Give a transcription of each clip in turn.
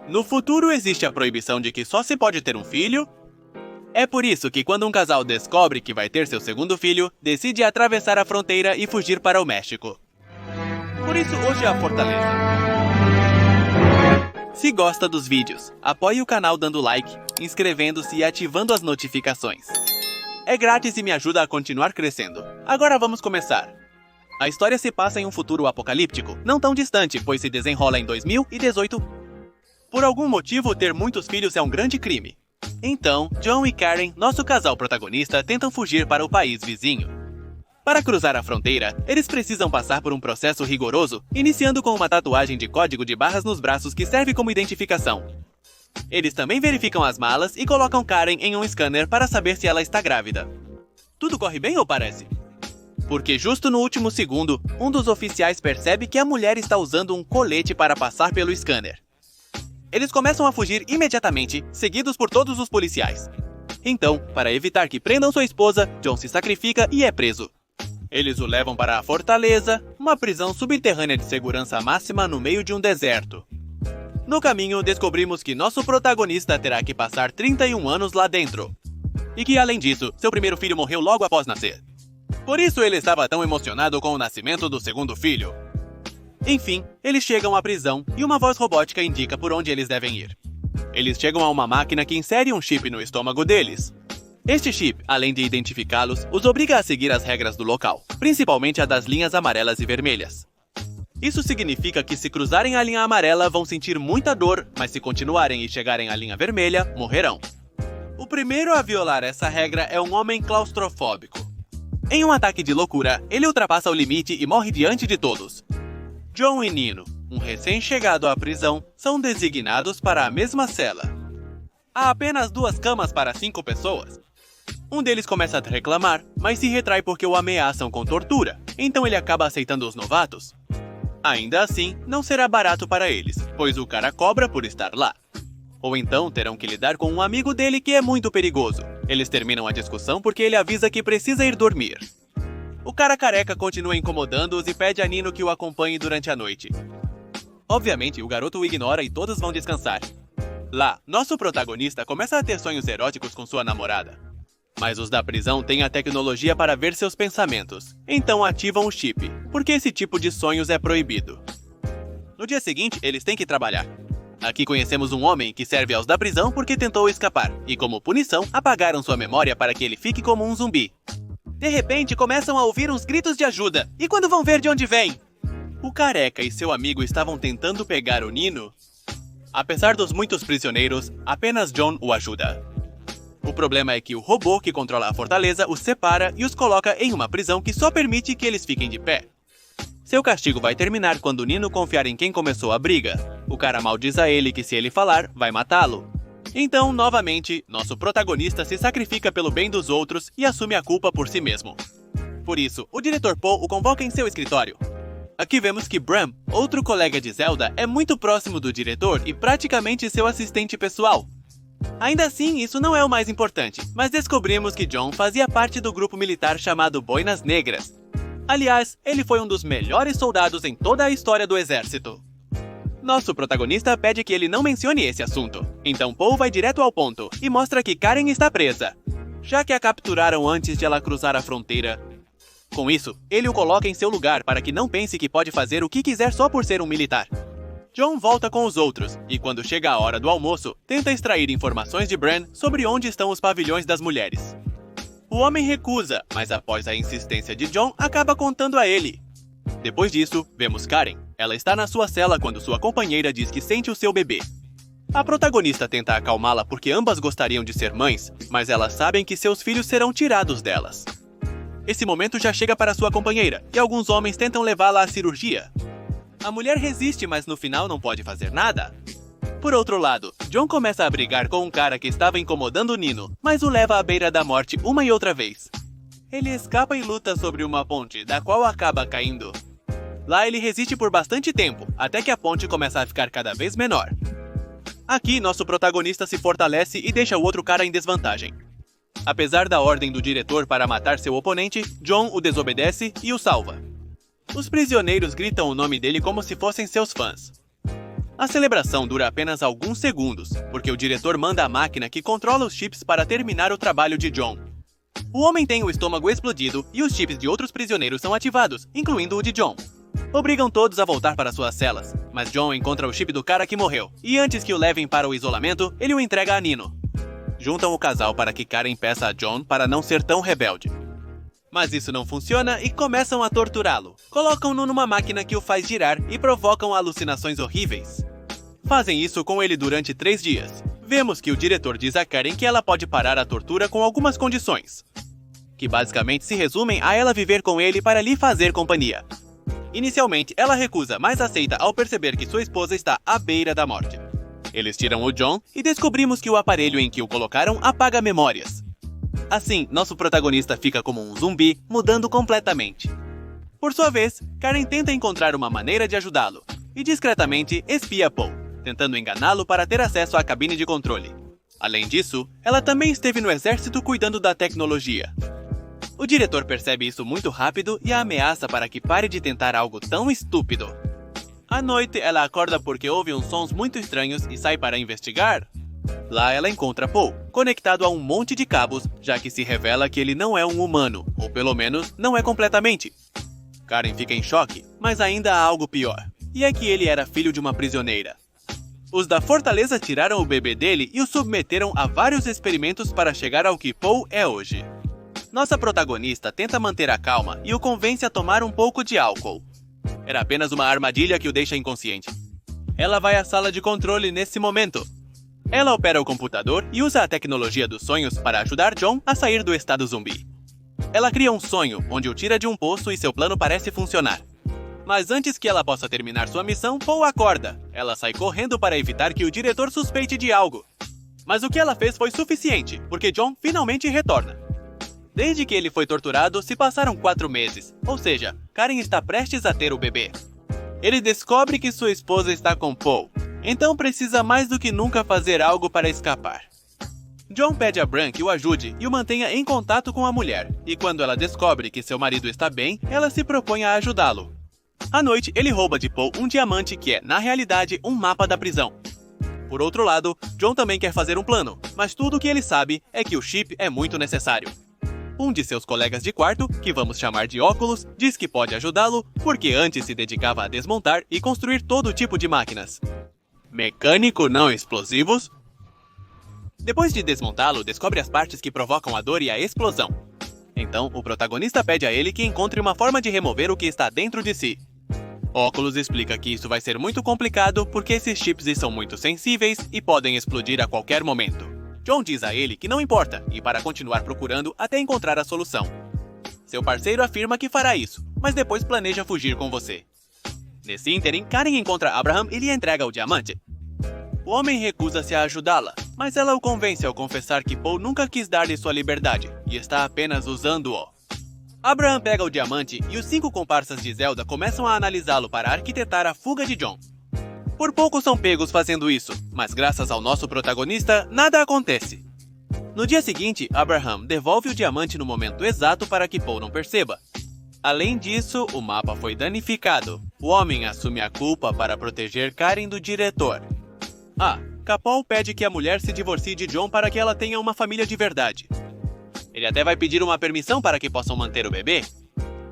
No futuro existe a proibição de que só se pode ter um filho. É por isso que quando um casal descobre que vai ter seu segundo filho, decide atravessar a fronteira e fugir para o México. Por isso hoje é a Fortaleza. Se gosta dos vídeos, apoie o canal dando like, inscrevendo-se e ativando as notificações. É grátis e me ajuda a continuar crescendo. Agora vamos começar. A história se passa em um futuro apocalíptico, não tão distante, pois se desenrola em 2018. Por algum motivo, ter muitos filhos é um grande crime. Então, John e Karen, nosso casal protagonista, tentam fugir para o país vizinho. Para cruzar a fronteira, eles precisam passar por um processo rigoroso, iniciando com uma tatuagem de código de barras nos braços que serve como identificação. Eles também verificam as malas e colocam Karen em um scanner para saber se ela está grávida. Tudo corre bem ou parece? Porque justo no último segundo, um dos oficiais percebe que a mulher está usando um colete para passar pelo scanner. Eles começam a fugir imediatamente, seguidos por todos os policiais. Então, para evitar que prendam sua esposa, John se sacrifica e é preso. Eles o levam para a Fortaleza, uma prisão subterrânea de segurança máxima no meio de um deserto. No caminho, descobrimos que nosso protagonista terá que passar 31 anos lá dentro. E que, além disso, seu primeiro filho morreu logo após nascer. Por isso ele estava tão emocionado com o nascimento do segundo filho. Enfim, eles chegam à prisão e uma voz robótica indica por onde eles devem ir. Eles chegam a uma máquina que insere um chip no estômago deles. Este chip, além de identificá-los, os obriga a seguir as regras do local, principalmente a das linhas amarelas e vermelhas. Isso significa que se cruzarem a linha amarela vão sentir muita dor, mas se continuarem e chegarem à linha vermelha, morrerão. O primeiro a violar essa regra é um homem claustrofóbico. Em um ataque de loucura, ele ultrapassa o limite e morre diante de todos. John e Nino, um recém-chegado à prisão, são designados para a mesma cela. Há apenas 2 camas para 5 pessoas. Um deles começa a reclamar, mas se retrai porque o ameaçam com tortura, então ele acaba aceitando os novatos. Ainda assim, não será barato para eles, pois o cara cobra por estar lá. Ou então terão que lidar com um amigo dele que é muito perigoso. Eles terminam a discussão porque ele avisa que precisa ir dormir. O cara careca continua incomodando-os e pede a Nino que o acompanhe durante a noite. Obviamente, o garoto o ignora e todos vão descansar. Lá, nosso protagonista começa a ter sonhos eróticos com sua namorada. Mas os da prisão têm a tecnologia para ver seus pensamentos, então ativam o chip, porque esse tipo de sonhos é proibido. No dia seguinte, eles têm que trabalhar. Aqui conhecemos um homem que serve aos da prisão porque tentou escapar, e como punição, apagaram sua memória para que ele fique como um zumbi. De repente, começam a ouvir uns gritos de ajuda, e quando vão ver de onde vem? O careca e seu amigo estavam tentando pegar o Nino. Apesar dos muitos prisioneiros, apenas John o ajuda. O problema é que o robô que controla a fortaleza os separa e os coloca em uma prisão que só permite que eles fiquem de pé. Seu castigo vai terminar quando Nino confiar em quem começou a briga. O cara maldiz a ele que se ele falar, vai matá-lo. Então, novamente, nosso protagonista se sacrifica pelo bem dos outros e assume a culpa por si mesmo. Por isso, o diretor Paul o convoca em seu escritório. Aqui vemos que Bram, outro colega de Zelda, é muito próximo do diretor e praticamente seu assistente pessoal. Ainda assim, isso não é o mais importante, mas descobrimos que John fazia parte do grupo militar chamado Boinas Negras. Aliás, ele foi um dos melhores soldados em toda a história do exército. Nosso protagonista pede que ele não mencione esse assunto, então Paul vai direto ao ponto e mostra que Karen está presa, já que a capturaram antes de ela cruzar a fronteira. Com isso, ele o coloca em seu lugar para que não pense que pode fazer o que quiser só por ser um militar. John volta com os outros, e quando chega a hora do almoço, tenta extrair informações de Bran sobre onde estão os pavilhões das mulheres. O homem recusa, mas após a insistência de John, acaba contando a ele. Depois disso, vemos Karen. Ela está na sua cela quando sua companheira diz que sente o seu bebê. A protagonista tenta acalmá-la porque ambas gostariam de ser mães, mas elas sabem que seus filhos serão tirados delas. Esse momento já chega para sua companheira, e alguns homens tentam levá-la à cirurgia. A mulher resiste, mas no final não pode fazer nada. Por outro lado, John começa a brigar com um cara que estava incomodando Nino, mas o leva à beira da morte uma e outra vez. Ele escapa e luta sobre uma ponte, da qual acaba caindo. Lá ele resiste por bastante tempo, até que a ponte começa a ficar cada vez menor. Aqui, nosso protagonista se fortalece e deixa o outro cara em desvantagem. Apesar da ordem do diretor para matar seu oponente, John o desobedece e o salva. Os prisioneiros gritam o nome dele como se fossem seus fãs. A celebração dura apenas alguns segundos, porque o diretor manda a máquina que controla os chips para terminar o trabalho de John. O homem tem o estômago explodido e os chips de outros prisioneiros são ativados, incluindo o de John. Obrigam todos a voltar para suas celas, mas John encontra o chip do cara que morreu, e antes que o levem para o isolamento, ele o entrega a Nino. Juntam o casal para que Karen peça a John para não ser tão rebelde. Mas isso não funciona e começam a torturá-lo. Colocam-no numa máquina que o faz girar e provocam alucinações horríveis. Fazem isso com ele durante 3 dias. Vemos que o diretor diz a Karen que ela pode parar a tortura com algumas condições, que basicamente se resumem a ela viver com ele para lhe fazer companhia. Inicialmente, ela recusa, mas aceita ao perceber que sua esposa está à beira da morte. Eles tiram o John e descobrimos que o aparelho em que o colocaram apaga memórias. Assim, nosso protagonista fica como um zumbi, mudando completamente. Por sua vez, Karen tenta encontrar uma maneira de ajudá-lo, e discretamente espia Paul, tentando enganá-lo para ter acesso à cabine de controle. Além disso, ela também esteve no exército cuidando da tecnologia. O diretor percebe isso muito rápido e a ameaça para que pare de tentar algo tão estúpido. À noite, ela acorda porque ouve uns sons muito estranhos e sai para investigar. Lá ela encontra Paul, conectado a um monte de cabos, já que se revela que ele não é um humano, ou pelo menos, não é completamente. Karen fica em choque, mas ainda há algo pior, e é que ele era filho de uma prisioneira. Os da fortaleza tiraram o bebê dele e o submeteram a vários experimentos para chegar ao que Paul é hoje. Nossa protagonista tenta manter a calma e o convence a tomar um pouco de álcool. Era apenas uma armadilha que o deixa inconsciente. Ela vai à sala de controle nesse momento. Ela opera o computador e usa a tecnologia dos sonhos para ajudar John a sair do estado zumbi. Ela cria um sonho onde o tira de um poço e seu plano parece funcionar. Mas antes que ela possa terminar sua missão, Paul acorda. Ela sai correndo para evitar que o diretor suspeite de algo. Mas o que ela fez foi suficiente, porque John finalmente retorna. Desde que ele foi torturado, se passaram 4 meses, ou seja, Karen está prestes a ter o bebê. Ele descobre que sua esposa está com Paul, então precisa mais do que nunca fazer algo para escapar. John pede a Bran que o ajude e o mantenha em contato com a mulher, e quando ela descobre que seu marido está bem, ela se propõe a ajudá-lo. À noite, ele rouba de Paul um diamante que é, na realidade, um mapa da prisão. Por outro lado, John também quer fazer um plano, mas tudo o que ele sabe é que o chip é muito necessário. Um de seus colegas de quarto, que vamos chamar de Óculos, diz que pode ajudá-lo porque antes se dedicava a desmontar e construir todo tipo de máquinas. Mecânico não explosivos? Depois de desmontá-lo, descobre as partes que provocam a dor e a explosão. Então, o protagonista pede a ele que encontre uma forma de remover o que está dentro de si. Óculos explica que isso vai ser muito complicado porque esses chips são muito sensíveis e podem explodir a qualquer momento. John diz a ele que não importa e para continuar procurando até encontrar a solução. Seu parceiro afirma que fará isso, mas depois planeja fugir com você. Nesse ínterim, Karen encontra Abraham e lhe entrega o diamante. O homem recusa-se a ajudá-la, mas ela o convence ao confessar que Paul nunca quis dar-lhe sua liberdade e está apenas usando-o. Abraham pega o diamante e os 5 comparsas de Zelda começam a analisá-lo para arquitetar a fuga de John. Por pouco são pegos fazendo isso, mas graças ao nosso protagonista, nada acontece. No dia seguinte, Abraham devolve o diamante no momento exato para que Paul não perceba. Além disso, o mapa foi danificado. O homem assume a culpa para proteger Karen do diretor. Capol pede que a mulher se divorcie de John para que ela tenha uma família de verdade. Ele até vai pedir uma permissão para que possam manter o bebê.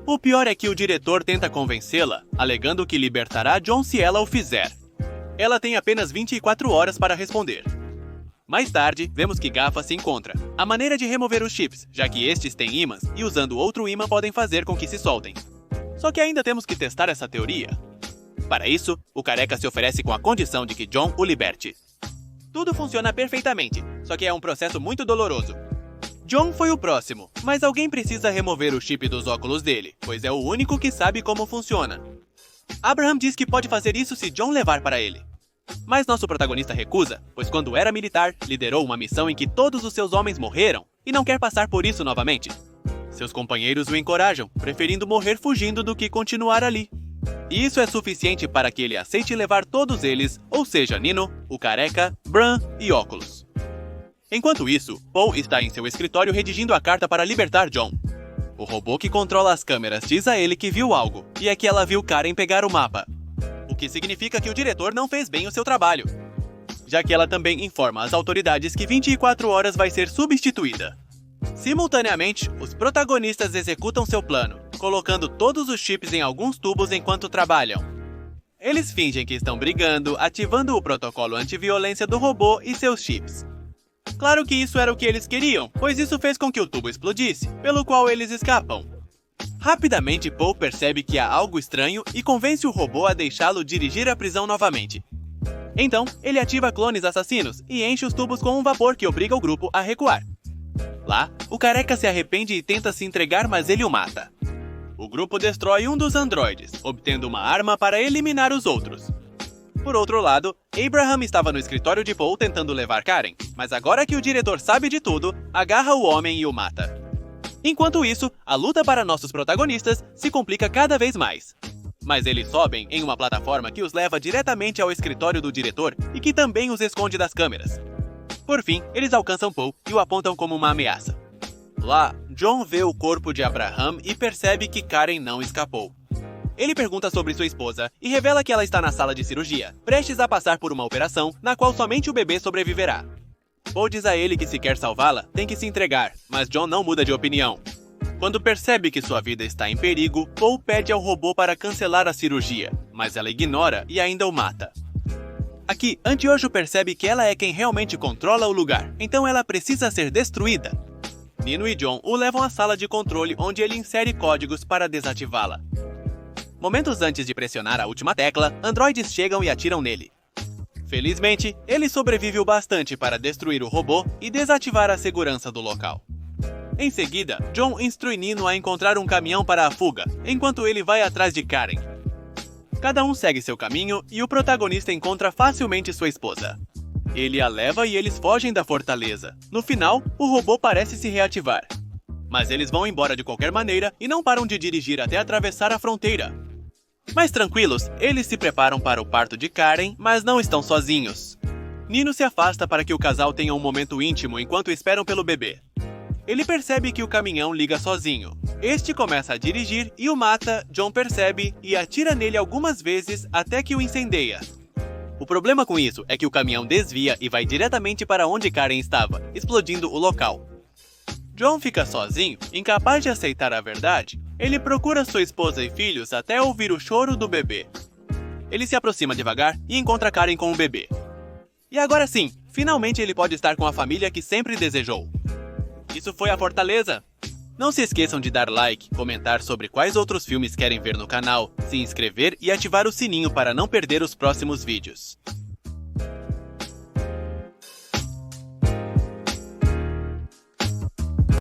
O pior é que o diretor tenta convencê-la, alegando que libertará John se ela o fizer. Ela tem apenas 24 horas para responder. Mais tarde, vemos que Gafa se encontra. A maneira de remover os chips, já que estes têm ímãs e usando outro ímã podem fazer com que se soltem. Só que ainda temos que testar essa teoria. Para isso, o careca se oferece com a condição de que John o liberte. Tudo funciona perfeitamente, só que é um processo muito doloroso. John foi o próximo, mas alguém precisa remover o chip dos óculos dele, pois é o único que sabe como funciona. Abraham diz que pode fazer isso se John levar para ele. Mas nosso protagonista recusa, pois quando era militar, liderou uma missão em que todos os seus homens morreram e não quer passar por isso novamente. Seus companheiros o encorajam, preferindo morrer fugindo do que continuar ali. E isso é suficiente para que ele aceite levar todos eles, ou seja, Nino, o careca, Bran e Óculos. Enquanto isso, Paul está em seu escritório redigindo a carta para libertar John. O robô que controla as câmeras diz a ele que viu algo, e é que ela viu Karen pegar o mapa. O o que significa que o diretor não fez bem o seu trabalho, já que ela também informa as autoridades que 24 horas vai ser substituída. Simultaneamente, os protagonistas executam seu plano, colocando todos os chips em alguns tubos enquanto trabalham. Eles fingem que estão brigando, ativando o protocolo antiviolência do robô e seus chips. Claro que isso era o que eles queriam, pois isso fez com que o tubo explodisse, pelo qual eles escapam. Rapidamente, Paul percebe que há algo estranho e convence o robô a deixá-lo dirigir a prisão novamente. Então, ele ativa clones assassinos e enche os tubos com um vapor que obriga o grupo a recuar. Lá, o careca se arrepende e tenta se entregar, mas ele o mata. O grupo destrói um dos androides, obtendo uma arma para eliminar os outros. Por outro lado, Abraham estava no escritório de Paul tentando levar Karen, mas agora que o diretor sabe de tudo, agarra o homem e o mata. Enquanto isso, a luta para nossos protagonistas se complica cada vez mais. Mas eles sobem em uma plataforma que os leva diretamente ao escritório do diretor e que também os esconde das câmeras. Por fim, eles alcançam Paul e o apontam como uma ameaça. Lá, John vê o corpo de Abraham e percebe que Karen não escapou. Ele pergunta sobre sua esposa e revela que ela está na sala de cirurgia, prestes a passar por uma operação na qual somente o bebê sobreviverá. Paul diz a ele que se quer salvá-la, tem que se entregar, mas John não muda de opinião. Quando percebe que sua vida está em perigo, Paul pede ao robô para cancelar a cirurgia, mas ela ignora e ainda o mata. Aqui, Antiojo percebe que ela é quem realmente controla o lugar, então ela precisa ser destruída. Nino e John o levam à sala de controle onde ele insere códigos para desativá-la. Momentos antes de pressionar a última tecla, androides chegam e atiram nele. Felizmente, ele sobrevive o bastante para destruir o robô e desativar a segurança do local. Em seguida, John instrui Nino a encontrar um caminhão para a fuga, enquanto ele vai atrás de Karen. Cada um segue seu caminho e o protagonista encontra facilmente sua esposa. Ele a leva e eles fogem da fortaleza. No final, o robô parece se reativar. Mas eles vão embora de qualquer maneira e não param de dirigir até atravessar a fronteira. Mais tranquilos, eles se preparam para o parto de Karen, mas não estão sozinhos. Nino se afasta para que o casal tenha um momento íntimo enquanto esperam pelo bebê. Ele percebe que o caminhão liga sozinho. Este começa a dirigir e o mata, John percebe e atira nele algumas vezes até que o incendeia. O problema com isso é que o caminhão desvia e vai diretamente para onde Karen estava, explodindo o local. John fica sozinho, incapaz de aceitar a verdade. Ele procura sua esposa e filhos até ouvir o choro do bebê. Ele se aproxima devagar e encontra Karen com o bebê. E agora sim, finalmente ele pode estar com a família que sempre desejou. Isso foi a Fortaleza! Não se esqueçam de dar like, comentar sobre quais outros filmes querem ver no canal, se inscrever e ativar o sininho para não perder os próximos vídeos.